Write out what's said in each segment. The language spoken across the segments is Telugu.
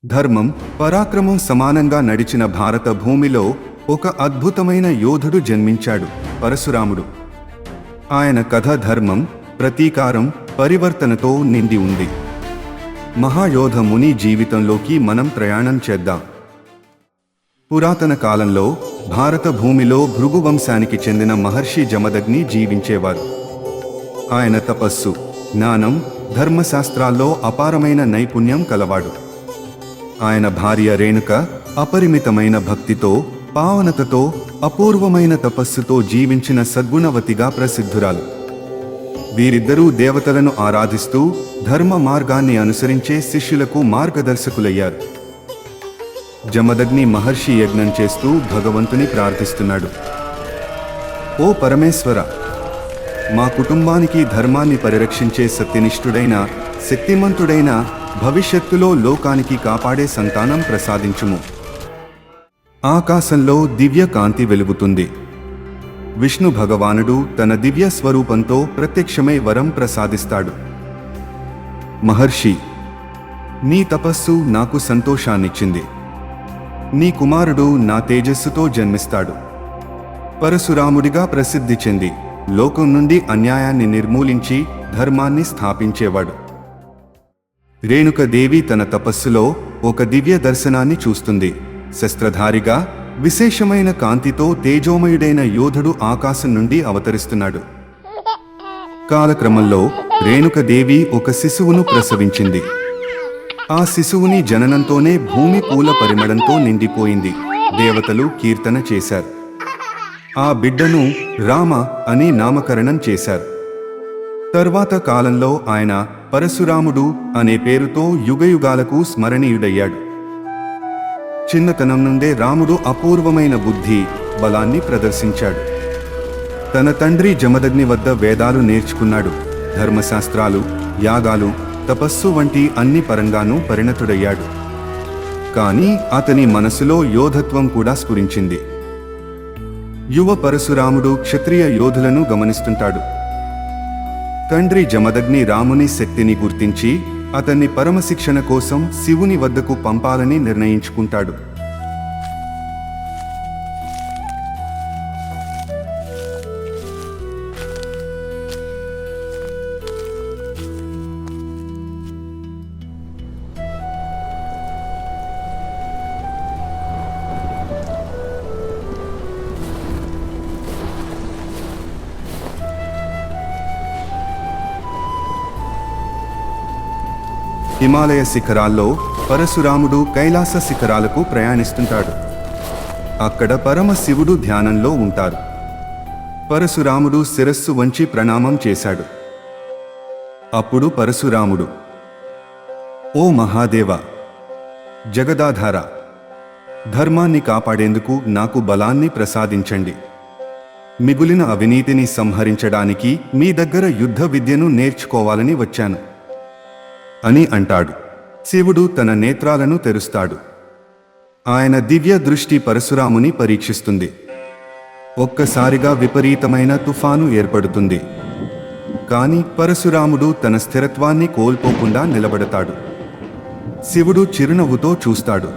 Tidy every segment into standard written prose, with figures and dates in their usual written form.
ధర్మం, పరాక్రమం సమానంగా నడిచిన భారత భూమిలో ఒక అద్భుతమైన యోధుడు జన్మించాడు, పరశురాముడు. ఆయన కథ ధర్మం, ప్రతీకారం, పరివర్తనతో నిండి ఉంది. మహాయోధ ముని జీవితంలోకి మనం ప్రయాణం చేద్దాం. పురాతన కాలంలో భారత భూమిలో భృగు వంశానికి చెందిన మహర్షి జమదగ్ని జీవించేవారు. ఆయన తపస్సు, జ్ఞానం, ధర్మశాస్త్రాల్లో అపారమైన నైపుణ్యం కలవాడు. ఆయన భార్య రేణుక అపరిమితమైన భక్తితో, పావనతతో, అపూర్వమైన తపస్సుతో జీవించిన సద్గుణవతిగా ప్రసిద్ధురాలు. వీరిద్దరూ దేవతలను ఆరాధిస్తూ ధర్మ మార్గాన్ని అనుసరించే శిష్యులకు మార్గదర్శకులయ్యారు. జమదగ్ని మహర్షి యజ్ఞం చేస్తూ భగవంతుని ప్రార్థిస్తున్నాడు. ఓ పరమేశ్వర, మా కుటుంబానికి ధర్మాన్ని పరిరక్షించే సత్యనిష్ఠుడైన, శక్తిమంతుడైన, భవిష్యత్తులో లోకానికి కాపాడే సంతానం ప్రసాదించుము. ఆకాశంలో దివ్య కాంతి వెలుగుతుంది. విష్ణు భగవానుడు తన దివ్య స్వరూపంతో ప్రత్యక్షమై వరం ప్రసాదిస్తాడు. మహర్షి, నీ తపస్సు నాకు సంతోషాన్నిచ్చింది. నీ కుమారుడు నా తేజస్సుతో జన్మిస్తాడు. పరశురాముడిగా ప్రసిద్ధి చెంది లోకం నుండి అన్యాయాన్ని నిర్మూలించి ధర్మాన్ని స్థాపించేవాడు. రేణుకదేవి తన తపస్సులో ఒక దివ్య దర్శనాన్ని చూస్తుంది. శస్త్రధారిగా, విశేషమైన కాంతితో తేజోమయుడైన యోధుడు ఆకాశం నుండి అవతరిస్తున్నాడు. కాలక్రమంలో రేణుకదేవి ఒక శిశువును ప్రసవించింది. ఆ శిశువుని జననంతోనే భూమి పూల పరిమళంతో నిండిపోయింది. దేవతలు కీర్తన చేశారు. ఆ బిడ్డను రామ అని నామకరణం చేశారు. తర్వాత కాలంలో ఆయన పరశురాముడు అనే పేరుతో యుగయుగాలకు స్మరణీయుడయ్యాడు. చిన్నతనం నుండే రాముడు అపూర్వమైన బుద్ధి, బలాన్ని ప్రదర్శించాడు. తన తండ్రి జమదగ్ని వద్ద వేదాలు నేర్చుకున్నాడు. ధర్మశాస్త్రాలు, యాగాలు, తపస్సు వంటి అన్ని పరంగానూ పరిణతుడయ్యాడు. కానీ అతని మనసులో యోధత్వం కూడా స్ఫురించింది. యువ పరశురాముడు క్షత్రియ యోధులను గమనిస్తుంటాడు. తండ్రి జమదగ్ని రాముని శక్తిని గుర్తించి అతన్ని పరమశిక్షణ కోసం శివుని వద్దకు పంపాలని నిర్ణయించుకుంటాడు. హిమాలయ శిఖరాల్లో పరశురాముడు కైలాస శిఖరాలకు ప్రయాణిస్తుంటాడు. అక్కడ పరమశివుడు ధ్యానంలో ఉంటారు. పరశురాముడు శిరస్సు వంచి ప్రణామం చేశాడు. అప్పుడు పరశురాముడు, ఓ మహాదేవ, జగదాధార, ధర్మాన్ని కాపాడేందుకు నాకు బలాన్ని ప్రసాదించండి. మిగులిన అవినీతిని సంహరించడానికి మీ దగ్గర యుద్ధ విద్యను నేర్చుకోవాలని వచ్చాను అని అంటాడు. శివుడు తన నేత్రాలను తెరుస్తాడు. ఆయన దివ్య దృష్టి పరశురాముని పరీక్షిస్తుంది. ఒక్కసారిగా విపరీతమైన తుఫాను ఏర్పడుతుంది. కాని పరశురాముడు తన స్థిరత్వాన్ని కోల్పోకుండా నిలబడతాడు. శివుడు చిరునవ్వుతో చూస్తాడు.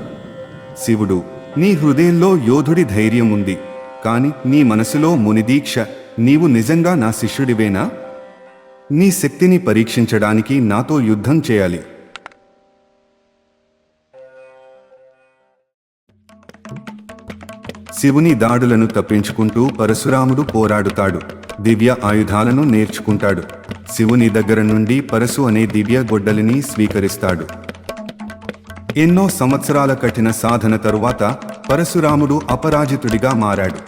శివుడు, నీ హృదయంలో యోధుడి ధైర్యం ఉంది, కాని నీ మనసులో మునిదీక్ష. నీవు నిజంగా నా శిష్యుడివేనా? నీ శక్తిని పరీక్షించడానికి నాతో యుద్ధం చేయాలి. శివుని దాడులను తప్పించుకుంటూ పరశురాముడు పోరాడుతాడు. దివ్య ఆయుధాలను నేర్చుకుంటాడు. శివుని దగ్గర నుండి పరశు అనే దివ్య గొడ్డలిని స్వీకరిస్తాడు. ఎన్నో సంవత్సరాల కఠిన సాధన తరువాత పరశురాముడు అపరాజితుడిగా మారాడు.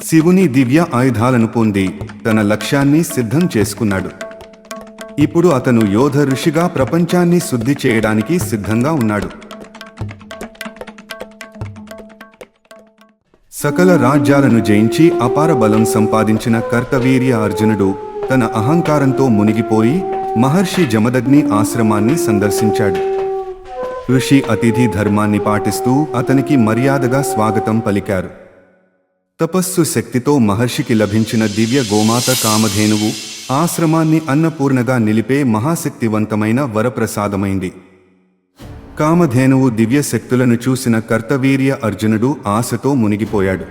శివుని దివ్య ఆయుధాలను పొంది తన లక్ష్యాన్ని సిద్ధం చేసుకున్నాడు. ఇప్పుడు అతను యోధ ఋషిగా ప్రపంచాన్ని శుద్ధి చేయడానికి సిద్ధంగా ఉన్నాడు. సకల రాజ్యాలను జయించి అపార బలం సంపాదించిన కర్తవీర్య అర్జునుడు తన అహంకారంతో మునిగిపోయి మహర్షి జమదగ్ని ఆశ్రమాన్ని సందర్శించాడు. ఋషి అతిథి ధర్మాన్ని పాటిస్తూ అతనికి మర్యాదగా స్వాగతం పలికారు. తపస్సు శక్తితో మహర్షికి లభించిన దివ్య గోమాత కామధేనువు ఆశ్రమాన్ని అన్నపూర్ణగా నిలిపే మహాశక్తివంతమైన వరప్రసాదమైంది. కామధేనువు దివ్య శక్తులను చూసిన కర్తవీర్య అర్జునుడు ఆశతో మునిగిపోయాడు.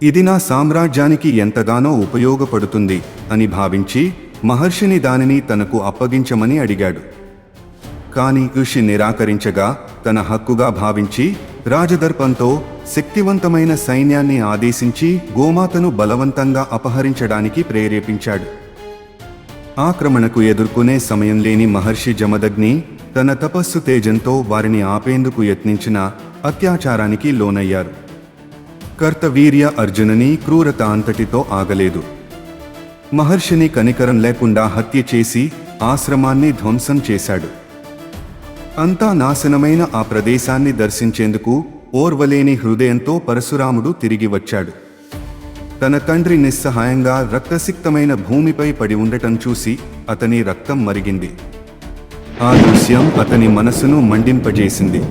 ఇది నా సామ్రాజ్యానికి ఎంతగానో ఉపయోగపడుతుంది అని భావించి మహర్షిని దానిని తనకు అప్పగించమని అడిగాడు. కాని ఋషి నిరాకరించగా తన హక్కుగా భావించి రాజదర్పంతో శక్తివంతమైన సైన్యాన్ని ఆదేశించి గోమాతను బలవంతంగా అపహరించడానికి ప్రేరేపించాడు. ఆక్రమణకు ఎదుర్కొనే సమయం లేని మహర్షి జమదగ్ని తన తపస్సు తేజంతో వారిని ఆపేందుకు యత్నించిన అత్యాచారానికి లోనయ్యారు. కర్తవీర్య అర్జునుని క్రూరత అంతటితో ఆగలేదు. మహర్షిని కనికరం లేకుండా హత్య చేసి ఆశ్రమాన్ని ధ్వంసం చేశాడు. అంతా నాశనమైన ఆ ప్రదేశాన్ని దర్శించేందుకు ఓర్వలేని హృదయంతో పరశురాముడు తిరిగి వచ్చాడు. తన తండ్రి నిస్సహాయంగా రక్తసిక్తమైన భూమిపై పడి ఉండటం చూసి అతని రక్తం మరిగింది. ఆ దృశ్యం అతని మనసును మండింపజేసింది.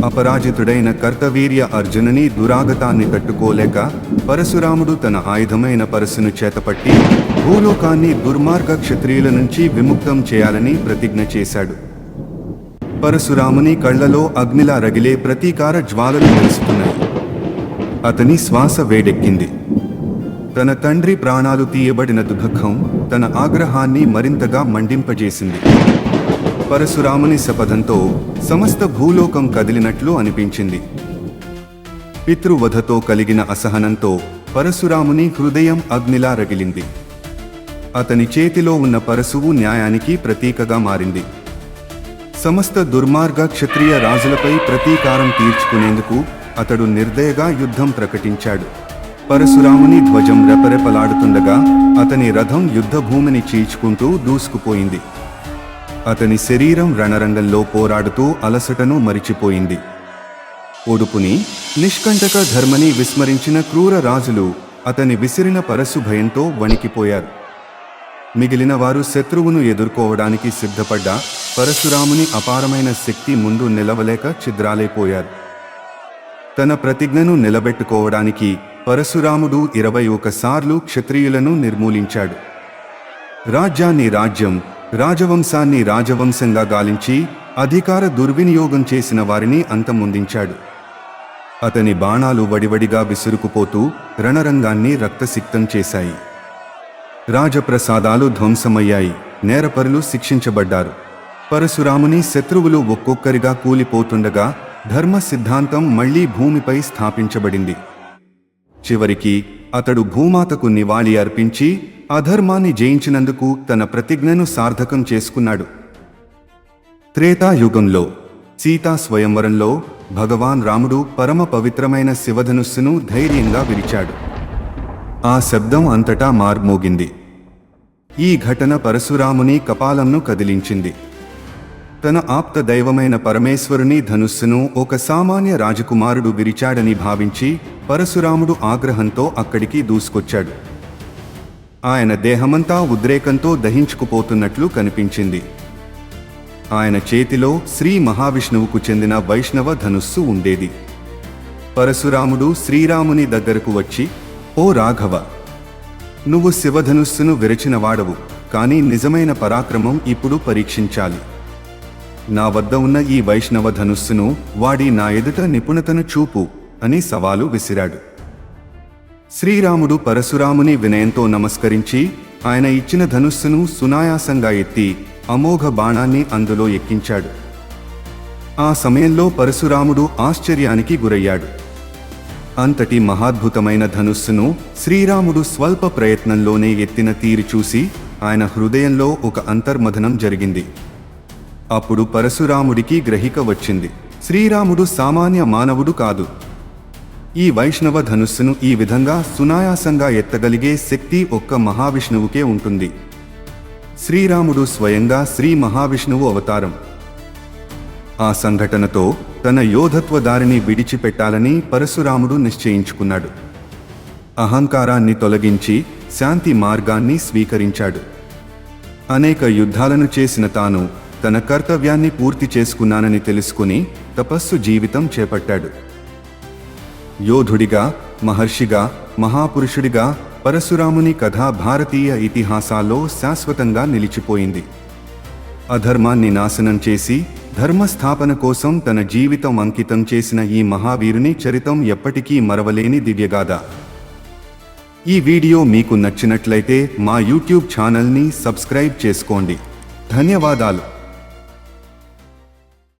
అపరాజితుడైన కర్తవీర్య అర్జునుని దురాగతాన్ని తట్టుకోలేక పరశురాముడు తన ఆయుధమైన పరశును చేతపట్టి భూలోకాన్ని దుర్మార్గ క్షత్రియుల నుంచి విముక్తం చేయాలని ప్రతిజ్ఞ చేశాడు. పరశురాముని కళ్లలో అగ్నిలా రగిలే ప్రతీకార జ్వాలలు తెలుస్తున్నాయి. అతని శ్వాస వేడెక్కింది. తన తండ్రి ప్రాణాలు తీయబడిన దుఃఖం తన ఆగ్రహాన్ని మరింతగా మండింపజేసింది. పరశురాముని శపథంతో సమస్త భూలోకం కదిలినట్లు అనిపించింది. పితృవధతో కలిగిన అసహనంతో పరశురాముని హృదయం అగ్నిలా రగిలింది. అతని చేతిలో ఉన్న పరశువు న్యాయానికి ప్రతీకగా మారింది. సమస్త దుర్మార్గ క్షత్రియ రాజులపై ప్రతీకారం తీర్చుకునేందుకు అతడు నిర్దయగా యుద్ధం ప్రకటించాడు. పరశురాముని ధ్వజం రెపరెపలాడుతుండగా అతని రథం యుద్ధభూమిని చీల్చుకుంటూ దూసుకుపోయింది. అతని శరీరం రణరంగంలో పోరాడుతూ అలసటను మరిచిపోయింది. ఒడుపుని, నిష్కంటక ధర్మని విస్మరించిన క్రూర రాజులు అతని విసిరిన పరశు భయంతో వణికిపోయారు. మిగిలిన వారు శత్రువును ఎదుర్కోవడానికి సిద్ధపడ్డా పరశురాముని అపారమైన శక్తి ముందు నిలవలేక ఛిద్రాలైపోయారు. తన ప్రతిజ్ఞను నిలబెట్టుకోవడానికి పరశురాముడు 21 సార్లు క్షత్రియులను నిర్మూలించాడు. రాజ్యాన్ని రాజ్యం, రాజవంశాన్ని రాజవంశంగా గాలించి అధికార దుర్వినియోగం చేసిన వారిని అంతమొందించాడు. అతని బాణాలు వడివడిగా విసురుకుపోతూ రణరంగాన్ని రక్తసిక్తం చేశాయి. రాజప్రసాదాలు ధ్వంసమయ్యాయి. నేరపరులు శిక్షించబడ్డారు. పరశురాముని శత్రువులు ఒక్కొక్కరిగా కూలిపోతుండగా ధర్మ సిద్ధాంతం మళ్లీ భూమిపై స్థాపించబడింది. చివరికి అతడు భూమాతకు నివాళి అర్పించి అధర్మాన్ని జయించినందుకు తన ప్రతిజ్ఞను సార్థకం చేసుకున్నాడు. త్రేతాయుగంలో సీతా స్వయంవరంలో భగవాన్ రాముడు పరమ పవిత్రమైన శివధనుస్సును ధైర్యంగా విరిచాడు. ఆ శబ్దం అంతటా మార్మోగింది. ఈ ఘటన పరశురాముని కపాలంను కదిలించింది. తన ఆప్త దైవమైన పరమేశ్వరుని ధనుస్సును ఒక సామాన్య రాజకుమారుడు విరిచాడని భావించి పరశురాముడు ఆగ్రహంతో అక్కడికి దూసుకొచ్చాడు. ఆయన దేహమంతా ఉద్రేకంతో దహించుకుపోతున్నట్లు కనిపించింది. ఆయన చేతిలో శ్రీ మహావిష్ణువుకు చెందిన వైష్ణవ ధనుస్సు ఉండేది. పరశురాముడు శ్రీరాముని దగ్గరకు వచ్చి, ఓ రాఘవ, నువ్వు శివధనుస్సును విరచినవాడవు, కానీ నిజమైన పరాక్రమం ఇప్పుడు పరీక్షించాలి. నా వద్ద ఉన్న ఈ వైష్ణవ ధనుస్సును వాడి నా ఎదుట నిపుణతను చూపు అని సవాలు విసిరాడు. శ్రీరాముడు పరశురాముని వినయంతో నమస్కరించి ఆయన ఇచ్చిన ధనుస్సును సునాయాసంగా ఎత్తి అమోఘ బాణాన్ని అందులో ఎక్కించాడు. ఆ సమయంలో పరశురాముడు ఆశ్చర్యానికి గురయ్యాడు. అంతటి మహాద్భుతమైన ధనుస్సును శ్రీరాముడు స్వల్ప ప్రయత్నంలోనే ఎత్తిన తీరు చూసి ఆయన హృదయంలో ఒక అంతర్మథనం జరిగింది. అప్పుడు పరశురాముడికి గ్రహిక వచ్చింది. శ్రీరాముడు సామాన్య మానవుడు కాదు. ఈ వైష్ణవ ధనుస్సును ఈ విధంగా సునాయాసంగా ఎత్తగలిగే శక్తి ఒక్క మహావిష్ణువుకే ఉంటుంది. శ్రీరాముడు స్వయంగా శ్రీ మహావిష్ణువు అవతారం. ఆ సంఘటనతో తన యోధత్వ దారిని విడిచిపెట్టాలని పరశురాముడు నిశ్చయించుకున్నాడు. అహంకారాన్ని తొలగించి శాంతి మార్గాన్ని స్వీకరించాడు. అనేక యుద్ధాలను చేసిన తాను తన కర్తవ్యాన్ని పూర్తి చేసుకున్నానని తెలుసుకుని తపస్సు జీవితం చేపట్టాడు. యోధుడిగా, మహర్షిగా, మహాపురుషుడిగా పరశురాముని కథ భారతీయ ఇతిహాసాల్లో శాశ్వతంగా నిలిచిపోయింది. అధర్మాన్ని నాశనం చేసి ధర్మస్థాపన కోసం తన జీవితం అంకితం చేసిన ఈ మహావీరుని చరితం ఎప్పటికీ మరవలేని దివ్యగాథ. ఈ వీడియో మీకు నచ్చినట్లయితే మా యూట్యూబ్ ఛానల్ని సబ్స్క్రైబ్ చేసుకోండి. ధన్యవాదాలు.